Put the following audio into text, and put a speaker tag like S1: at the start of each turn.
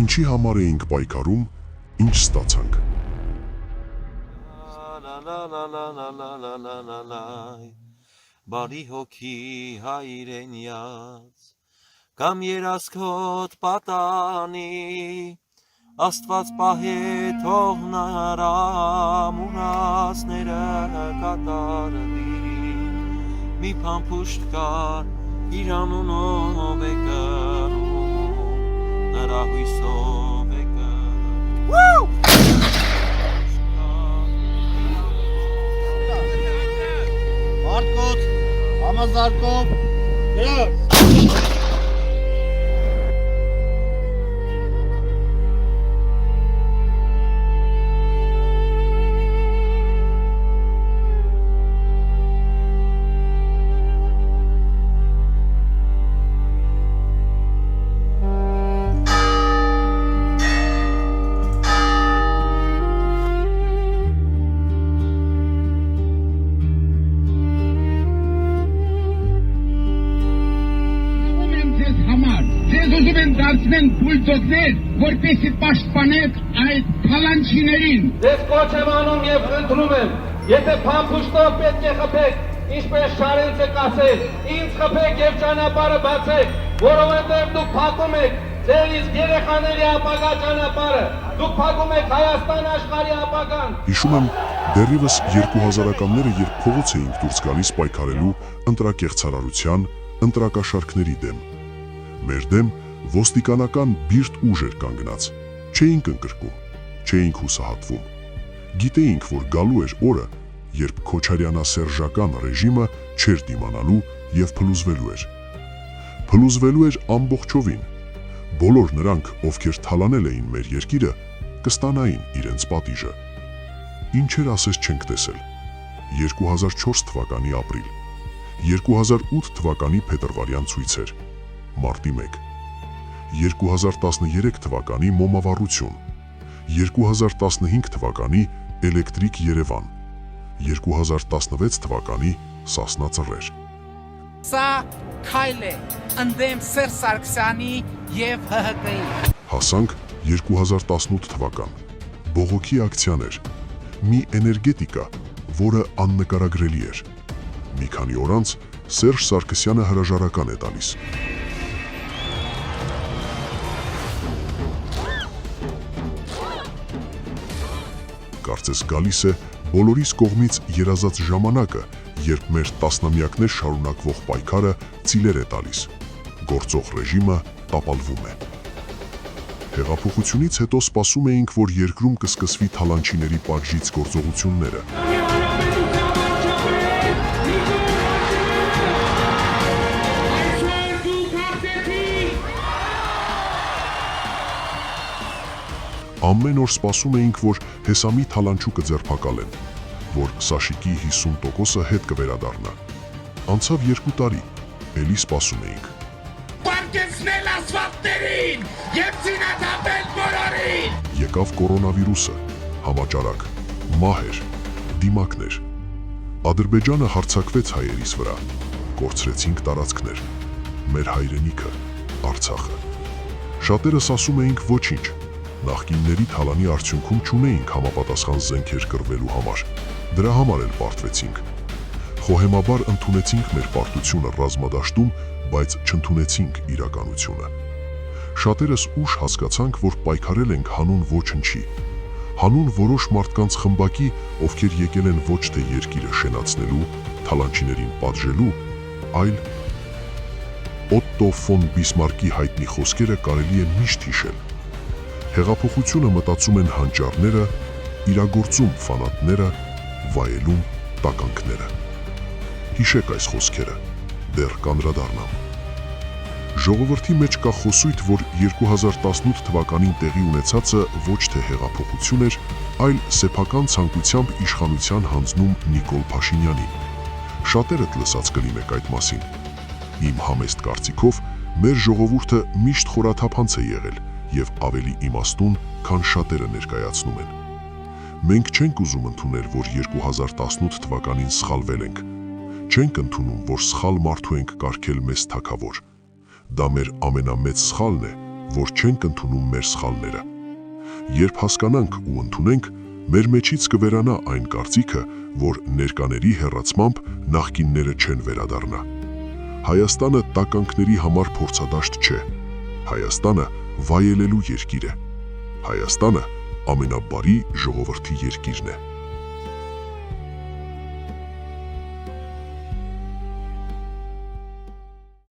S1: Ինչի համար էինք պայքարում, ինչ ստացանք։
S2: Բարի հոգի հայրենյաց, կամ երասքոտ պատանի, Աստված պահե թող նարամ ունասները կատարվի, մի փամփուշտ կար իր անունով է կրում, նրա հույսով է կրում։
S3: Արտկոտ, համազարկով, գրար։
S4: Դարձնեն բուլդոզներ, որպեսի պաշտպանեք այդ թալանչիներին։
S5: Ձեզ կոչ եմ անում և խնդրում եմ, եթե փամփուշտով պետք է խփեք, ինչպես Շարենցը կասել, ինձ խփեք և ճանապարհը բացեք, որովհետև դուք փակում եք ձեր իսկ երեխաների ապագա ճանապարհը, դուք փակում եք Հայաստան աշխարհի ապագան։
S1: Հիշում եմ, դեռևս 2000-ականները, երբ փողոց էինք դուրս գալիս պայքարելու ընտրակեղծարարության, ընտրակաշարքների դեմ։ Մեր դեմ ոստիկանական բիրտ ուժ էր կանգնած, չէինք ընկրկում, չէինք հուսահատվում։ Գիտեինք, որ գալու էր օրը, երբ քոչարյանասերժական ռեժիմը չէր դիմանալու և փլուզվելու էր։ Փլուզվելու էր ամբողջովին։ Բոլոր նրանք, ովքեր թալանել էին մեր երկիրը, կստանային իրենց պատիժը։ Ինչեր ասես չենք տեսել։ 2004 թվականի ապրիլ, 2008 թվականի փետրվարյան ցույցեր, մարտի 1, 2013 թվականի մոմավառություն, 2015 թվականի էլեկտրիկ Երևան, 2016 թվականի Սասնա ծռեր։
S6: Սա քայլ է ընդդեմ Սերժ Սարգսյանի և ՀՀԿ-ի։
S1: Հասանք 2018 թվական, բողոքի ակցիաներ, մի էներգետիկա, որը աննկարագրելի էր։ Մի քանի օր անց Սերժ Սարգսյանը հրաժարական է տալիս։ Կարծես գալիս է բոլորիս կողմից երազած ժամանակը, երբ մեր տասնամյակներ շարունակվող պայքարը ծիլեր է տալիս, գործող ռեժիմը տապալվում է։ Հեղափոխությունից հետո սպասում էինք, որ երկրում կսկսվի թալանչիների պատժիչ գործողությունները։ Ամեն օր սպասում էինք, որ հեսամի թալանչու կձերբակալեն, որ Սաշիկի 50%-ը հետ կվերադառնա։ Անցավ 2 տարի, էլի սպասում էինք։
S4: Պարկեցնել ասվատներին և ծինաթափել բոլորին։
S1: Եկավ կորոնավիրուսը, համաճարակ, մահեր, դիմակներ։ Ադրբեջանը հարձակվեց հայերիս վրա, կորցրեցինք տարածքներ, մեր հայրենիքը, Արցախը։ Շատերս ասում էինք ոչինչ, նախկինների թալանի արդյունքում չունեինք համապատասխան զենքեր կռվելու համար, դրա համար էլ պարտվեցինք։ Խոհեմաբար ընդունեցինք մեր պարտությունը ռազմադաշտում, բայց չընդունեցինք իրականությունը։ Շատերս ուշ հասկացանք, որ պայքարել ենք հանուն ոչնչի, հանուն որոշ մարդկանց խմբակի, ովքեր եկել են ոչ թե երկիրը շենացնելու, թալանչիներին պատժելու, այլ Օտտո ֆոն Բիսմարկի հայտնի խոսքերը կարելի է միշտ հիշել։ Հեղափոխությունը մտածում են հանճարները, իրագործում ֆանատները, վայելում տականքները։ Հիշեք այս խոսքերը, դեռ կանդրադառնամ։ Ժողովրդի մեջ կա խոսույթ, որ 2018 թվականին տեղի ունեցածը ոչ թե հեղափոխություն էր, այլ սեփական ցանկությամբ իշխանության հանձնում Նիկոլ Փաշինյանին։ Շատերդ լսած կլինեք այդ մասին։ Իմ համեստ կարծիքով, մեր ժողովուրդը միշտ խորաթափանց է եղել և ավելի իմաստուն, քան շատերը ներկայացնում են։ Մենք չենք ուզում ընդունել, որ 2018 թվականին սխալվել ենք։ Չենք ընդունում, որ սխալ մարդու ենք կարգել մեզ թագավոր։ Դա մեր ամենամեծ սխալն է, որ չենք ընդունում մեր սխալները։ Երբ հասկանանք ու ընդունենք, մեր մեջից կվերանա այն կարծիքը, որ ներկաների հեռացմամբ նախկինները չեն վերադառնա։ Հայաստանը տականքների համար փորձադաշտ չէ։ Հայաստանը վայելելու երկիր է։ Հայաստանը ամենաբարի ժողովրդի երկիրն է։